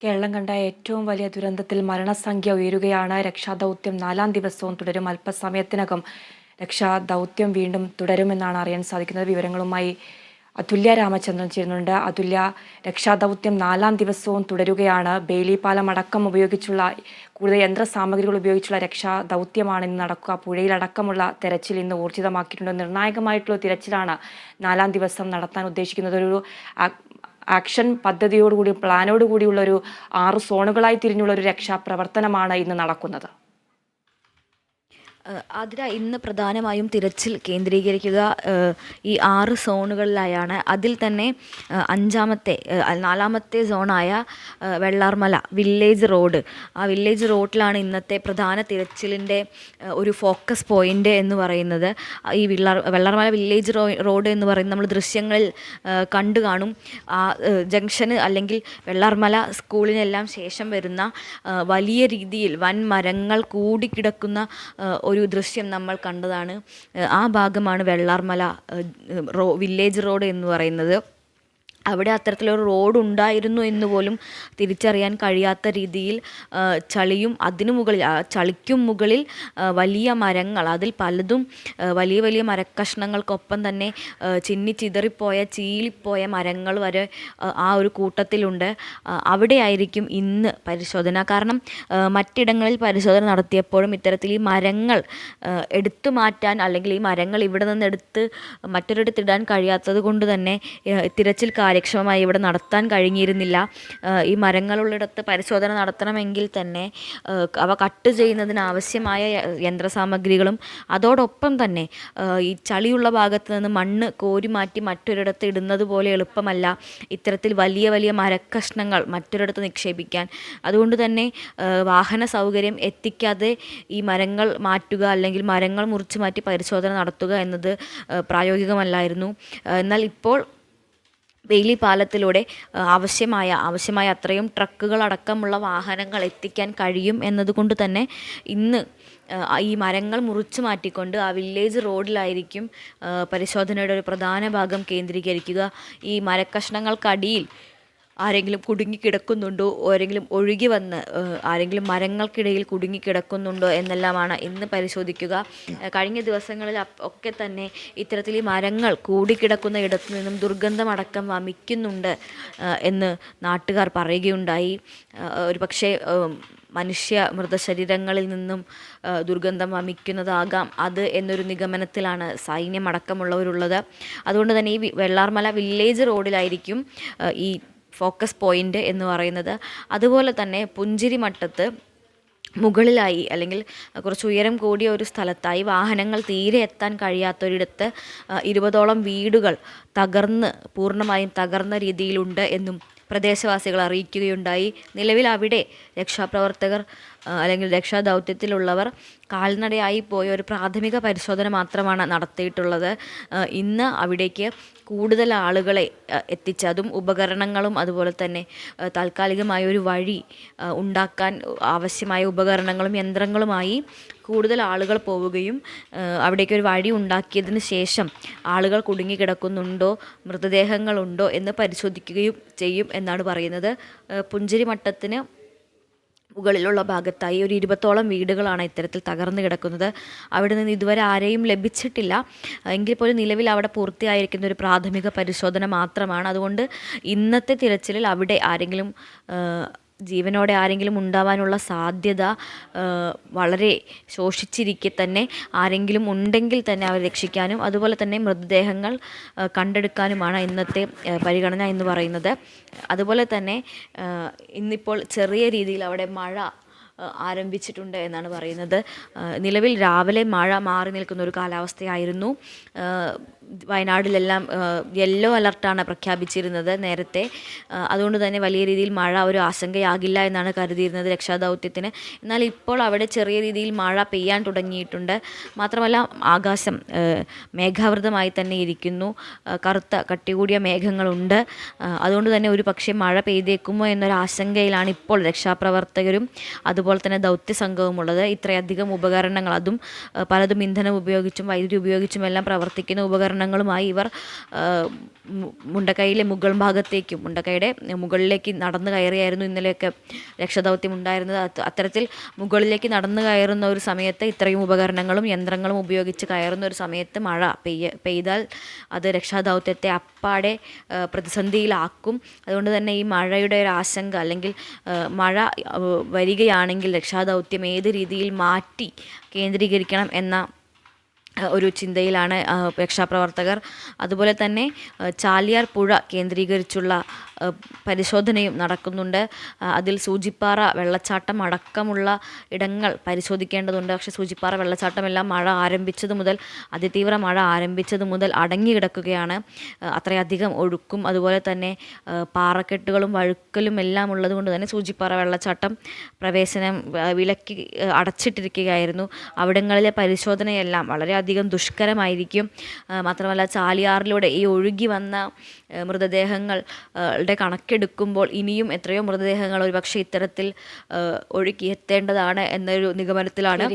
കേരളം കണ്ട ഏറ്റവും വലിയ ദുരന്തത്തിൽ മരണസംഖ്യ ഉയരുകയാണ്. രക്ഷാദൗത്യം 4-ാം ദിവസവും തുടരും. അല്പസമയത്തിനകം രക്ഷാദൗത്യം വീണ്ടും തുടരുമെന്നാണ് അറിയാൻ സാധിക്കുന്നത്. വിവരങ്ങളുമായി അതുല്യ രാമചന്ദ്രൻ ചേരുന്നുണ്ട്. അതുല്യ, രക്ഷാദൗത്യം 4-ാം ദിവസവും തുടരുകയാണ്. ബെയിലി പാലം അടക്കം ഉപയോഗിച്ചുള്ള കൂടുതൽ യന്ത്രസാമഗ്രികൾ ഉപയോഗിച്ചുള്ള രക്ഷാദൗത്യമാണ് ഇന്ന് നടക്കുക. പുഴയിലടക്കമുള്ള തെരച്ചിൽ ഇന്ന് ഊർജിതമാക്കിയിട്ടുണ്ട്. നിർണായകമായിട്ടുള്ള തിരച്ചിലാണ് 4-ാം ദിവസം നടത്താൻ ഉദ്ദേശിക്കുന്നത്. ഒരു ആക്ഷൻ പദ്ധതിയോടുകൂടി പ്ലാനോടുകൂടിയുള്ള ഒരു 6 സോണുകളായി തിരിഞ്ഞുള്ള ഒരു രക്ഷാപ്രവർത്തനമാണ് ഇന്ന് നടക്കുന്നത്. ആതിര, ഇന്ന് പ്രധാനമായും തിരച്ചിൽ കേന്ദ്രീകരിക്കുക ഈ 6 സോണുകളിലായാണ്. അതിൽ തന്നെ 4-ാമത്തെ സോണായ വെള്ളാർമല വില്ലേജ് റോഡ്, ആ വില്ലേജ് റോഡിലാണ് ഇന്നത്തെ പ്രധാന തിരച്ചിലിൻ്റെ ഒരു ഫോക്കസ് പോയിൻ്റ് എന്ന് പറയുന്നത്. ഈ വെള്ളാർമല വില്ലേജ് റോഡ് എന്ന് പറയുന്നത് നമ്മൾ ദൃശ്യങ്ങളിൽ കണ്ടു കാണും. ആ ജംഗ്ഷന് അല്ലെങ്കിൽ വെള്ളാർമല സ്കൂളിനെല്ലാം ശേഷം വരുന്ന വലിയ രീതിയിൽ വൻ മരങ്ങൾ കൂടിക്കിടക്കുന്ന ഒരു ദൃശ്യം നമ്മൾ കണ്ടതാണ്. ആ ഭാഗമാണ് വെള്ളാർമല വില്ലേജ് റോഡ് എന്ന് പറയുന്നത്. അവിടെ അത്തരത്തിലൊരു റോഡ് ഉണ്ടായിരുന്നു എന്ന് പോലും തിരിച്ചറിയാൻ കഴിയാത്ത രീതിയിൽ ചളിയും അതിനു മുകളിൽ ചളിക്കും മുകളിൽ വലിയ മരങ്ങൾ, അതിൽ പലതും വലിയ വലിയ മരക്കഷ്ണങ്ങൾക്കൊപ്പം തന്നെ ചിന്നിച്ചിതറിപ്പോയ ചീളിപ്പോയ മരങ്ങൾ വരെ ആ ഒരു കൂട്ടത്തിലുണ്ട്. അവിടെയായിരിക്കും ഇന്ന് പരിശോധന. കാരണം മറ്റിടങ്ങളിൽ പരിശോധന നടത്തിയപ്പോഴും ഇത്തരത്തിൽ ഈ മരങ്ങൾ എടുത്തു മാറ്റാൻ അല്ലെങ്കിൽ ഈ മരങ്ങൾ ഇവിടെ നിന്ന് എടുത്ത് മറ്റൊരിടത്തിടാൻ കഴിയാത്തത് കൊണ്ട് തന്നെ തിരച്ചിൽ കാര്യക്ഷമമായി ഇവിടെ നടത്താൻ കഴിഞ്ഞിരുന്നില്ല. ഈ മരങ്ങളുള്ളിടത്ത് പരിശോധന നടത്തണമെങ്കിൽ തന്നെ അവ കട്ട് ചെയ്യുന്നതിന് ആവശ്യമായ യന്ത്രസാമഗ്രികളും അതോടൊപ്പം തന്നെ ഈ ചളിയുള്ള ഭാഗത്ത് നിന്ന് മണ്ണ് കോരി മാറ്റി മറ്റൊരിടത്ത് ഇടുന്നത് പോലെ എളുപ്പമല്ല ഇത്തരത്തിൽ വലിയ വലിയ മരക്കഷ്ണങ്ങൾ മറ്റൊരിടത്ത് നിക്ഷേപിക്കാൻ. അതുകൊണ്ട് തന്നെ വാഹന സൗകര്യം എത്തിക്കാതെ ഈ മരങ്ങൾ മാറ്റുക അല്ലെങ്കിൽ മരങ്ങൾ മുറിച്ച് മാറ്റി പരിശോധന നടത്തുക എന്നത് പ്രായോഗികമല്ലായിരുന്നു. എന്നാൽ ഇപ്പോൾ ബെയിലി പാലത്തിലൂടെ ആവശ്യമായ അത്രയും ട്രക്കുകളടക്കമുള്ള വാഹനങ്ങൾ എത്തിക്കാൻ കഴിയും എന്നതുകൊണ്ട് തന്നെ ഇന്ന് ഈ മരങ്ങൾ മുറിച്ചു മാറ്റിക്കൊണ്ട് ആ വില്ലേജ് റോഡിലായിരിക്കും പരിശോധനയുടെ ഒരു പ്രധാന ഭാഗം കേന്ദ്രീകരിക്കുക. ഈ മരക്കഷ്ണങ്ങൾക്കടിയിൽ ആരെങ്കിലും കുടുങ്ങിക്കിടക്കുന്നുണ്ടോ, ആരെങ്കിലും ഒഴുകി വന്ന് ആരെങ്കിലും മരങ്ങൾക്കിടയിൽ കുടുങ്ങിക്കിടക്കുന്നുണ്ടോ എന്നെല്ലാമാണ് ഇന്ന് പരിശോധിക്കുക. കഴിഞ്ഞ ദിവസങ്ങളിൽ ഒക്കെ തന്നെ ഇത്തരത്തിൽ ഈ മരങ്ങൾ കൂടിക്കിടക്കുന്ന ഇടത്തു നിന്നും ദുർഗന്ധമടക്കം വമിക്കുന്നുണ്ട് എന്ന് നാട്ടുകാർ പറയുകയുണ്ടായി. ഒരു പക്ഷേ മനുഷ്യ മൃതശരീരങ്ങളിൽ നിന്നും ദുർഗന്ധം വമിക്കുന്നതാകാം അത് എന്നൊരു നിഗമനത്തിലാണ് സൈന്യമടക്കമുള്ളവരുള്ളത്. അതുകൊണ്ട് തന്നെ ഈ വെള്ളാർമല വില്ലേജ് റോഡിലായിരിക്കും ഈ ഫോക്കസ് പോയിൻ്റ് എന്ന് പറയുന്നത്. അതുപോലെ തന്നെ പുഞ്ചിരിമട്ടത്ത് മുകളിലായി അല്ലെങ്കിൽ കുറച്ച് ഉയരം കൂടിയ ഒരു സ്ഥലത്തായി വാഹനങ്ങൾ തീരെ എത്താൻ കഴിയാത്തൊരിടത്ത് 20ഓളം വീടുകൾ പൂർണ്ണമായും തകർന്ന രീതിയിലുണ്ട് എന്നും പ്രദേശവാസികൾ അറിയിക്കുകയുണ്ടായി. നിലവിൽ അവിടെ രക്ഷാപ്രവർത്തകർ അല്ലെങ്കിൽ രക്ഷാദൗത്യത്തിലുള്ളവർ കാൽനടയായി പോയ ഒരു പ്രാഥമിക പരിശോധന മാത്രമാണ് നടത്തിയിട്ടുള്ളത്. ഇന്ന് അവിടേക്ക് കൂടുതൽ ആളുകളെ എത്തിച്ച് അതും ഉപകരണങ്ങളും അതുപോലെ തന്നെ താൽക്കാലികമായ ഒരു വഴി ഉണ്ടാക്കാൻ ആവശ്യമായ ഉപകരണങ്ങളും യന്ത്രങ്ങളുമായി കൂടുതൽ ആളുകൾ പോവുകയും അവിടേക്ക് ഒരു വഴി ഉണ്ടാക്കിയതിന് ശേഷം ആളുകൾ കുടുങ്ങിക്കിടക്കുന്നുണ്ടോ, മൃതദേഹങ്ങളുണ്ടോ എന്ന് പരിശോധിക്കുകയും ചെയ്യും എന്നാണ് പറയുന്നത്. പുഞ്ചിരിമട്ടത്തിന് മുകളിലുള്ള ഭാഗത്തായി ഒരു 20ഓളം വീടുകളാണ് ഇത്തരത്തിൽ തകർന്നു കിടക്കുന്നത്. അവിടെ നിന്ന് ഇതുവരെ ആരെയും ലഭിച്ചിട്ടില്ല. എങ്കിൽ പോലും നിലവിൽ അവിടെ പൂർത്തിയായിരിക്കുന്ന ഒരു പ്രാഥമിക പരിശോധന മാത്രമാണ്. അതുകൊണ്ട് ഇന്നത്തെ തിരച്ചിലിൽ അവിടെ ജീവനോടെ ആരെങ്കിലും ഉണ്ടാവാനുള്ള സാധ്യത വളരെ ശോഷിച്ചിരിക്കെ തന്നെ ആരെങ്കിലും ഉണ്ടെങ്കിൽ തന്നെ അവരെ രക്ഷിക്കാനും അതുപോലെ തന്നെ മൃതദേഹങ്ങൾ കണ്ടെടുക്കാനുമാണ് ഇന്നത്തെ പരിഗണന എന്ന് പറയുന്നത്. അതുപോലെ തന്നെ ഇന്നിപ്പോൾ ചെറിയ രീതിയിൽ അവിടെ മഴ ആരംഭിച്ചിട്ടുണ്ട് എന്നാണ് പറയുന്നത്. നിലവിൽ രാവിലെ മഴ മാറി നിൽക്കുന്ന ഒരു കാലാവസ്ഥയായിരുന്നു. വയനാട്ടിലെല്ലാം യെല്ലോ അലർട്ടാണ് പ്രഖ്യാപിച്ചിരുന്നത് നേരത്തെ. അതുകൊണ്ട് തന്നെ വലിയ രീതിയിൽ മഴ ഒരു ആശങ്കയാകില്ല എന്നാണ് കരുതിയിരുന്നത് രക്ഷാദൗത്യത്തിന്. എന്നാൽ ഇപ്പോൾ അവിടെ ചെറിയ രീതിയിൽ മഴ പെയ്യാൻ തുടങ്ങിയിട്ടുണ്ട്. മാത്രമല്ല ആകാശം മേഘാവൃതമായി തന്നെ ഇരിക്കുന്നു. കറുത്ത കട്ടികൂടിയ മേഘങ്ങളുണ്ട്. അതുകൊണ്ട് തന്നെ ഒരു പക്ഷേ മഴ പെയ്തേക്കുമോ എന്നൊരു ആശങ്കയിലാണ് ഇപ്പോൾ രക്ഷാപ്രവർത്തകരും അതുപോലെ തന്നെ ദൗത്യ സംഘവും ഉള്ളത്. ഇത്രയധികം ഉപകരണങ്ങൾ, അതും പലതും ഇന്ധനം ഉപയോഗിച്ചും വൈദ്യുതി ഉപയോഗിച്ചും എല്ലാം പ്രവർത്തിക്കുന്ന ഉപകരണങ്ങൾ ഉപകരണങ്ങളുമായി ഇവർ മുണ്ടക്കൈയിലെ മുകൾ ഭാഗത്തേക്കും മുണ്ടക്കൈയുടെ മുകളിലേക്ക് നടന്നു കയറിയായിരുന്നു ഇന്നലെയൊക്കെ രക്ഷാദൗത്യം ഉണ്ടായിരുന്നത്. അത്തരത്തിൽ മുകളിലേക്ക് നടന്നു കയറുന്ന ഒരു സമയത്ത് ഇത്രയും ഉപകരണങ്ങളും യന്ത്രങ്ങളും ഉപയോഗിച്ച് കയറുന്ന ഒരു സമയത്ത് മഴ പെയ്താൽ അത് രക്ഷാദൗത്യത്തെ അപ്പാടെ പ്രതിസന്ധിയിലാക്കും. അതുകൊണ്ട് തന്നെ ഈ മഴയുടെ ഒരു ആശങ്ക, അല്ലെങ്കിൽ മഴ വരികയാണെങ്കിൽ രക്ഷാദൗത്യം ഏത് രീതിയിൽ മാറ്റി കേന്ദ്രീകരിക്കണം എന്ന ഒരു ചിന്തയിലാണ് രക്ഷാപ്രവർത്തകർ. അതുപോലെ തന്നെ ചാലിയാർ പുഴ കേന്ദ്രീകരിച്ചുള്ള പരിശോധനയും നടക്കുന്നുണ്ട്. അതിൽ സൂചിപ്പാറ വെള്ളച്ചാട്ടം അടക്കമുള്ള ഇടങ്ങൾ പരിശോധിക്കേണ്ടതുണ്ട്. പക്ഷേ സൂചിപ്പാറ വെള്ളച്ചാട്ടമെല്ലാം മഴ ആരംഭിച്ചത് മുതൽ, അതിതീവ്ര മഴ ആരംഭിച്ചത് മുതൽ അടങ്ങി കിടക്കുകയാണ്. അത്രയധികം ഒഴുക്കും അതുപോലെ തന്നെ പാറക്കെട്ടുകളും വഴുക്കലും എല്ലാം ഉള്ളത് കൊണ്ട് തന്നെ സൂചിപ്പാറ വെള്ളച്ചാട്ടം പ്രവേശനം വിലക്കി അടച്ചിട്ടിരിക്കുകയായിരുന്നു. അവിടങ്ങളിലെ പരിശോധനയെല്ലാം വളരെയധികം ദുഷ്കരമായിരിക്കും. മാത്രമല്ല ചാലിയാറിലൂടെ ഈ ഒഴുകി വന്ന മൃതദേഹങ്ങളുടെ കണക്കെടുക്കുമ്പോൾ ഇനിയും എത്രയോ മൃതദേഹങ്ങൾ ഒരുപക്ഷെ ഇത്തരത്തിൽ ഒഴുകിയെത്തേണ്ടതാണ് എന്നൊരു നിഗമനത്തിലാണ്.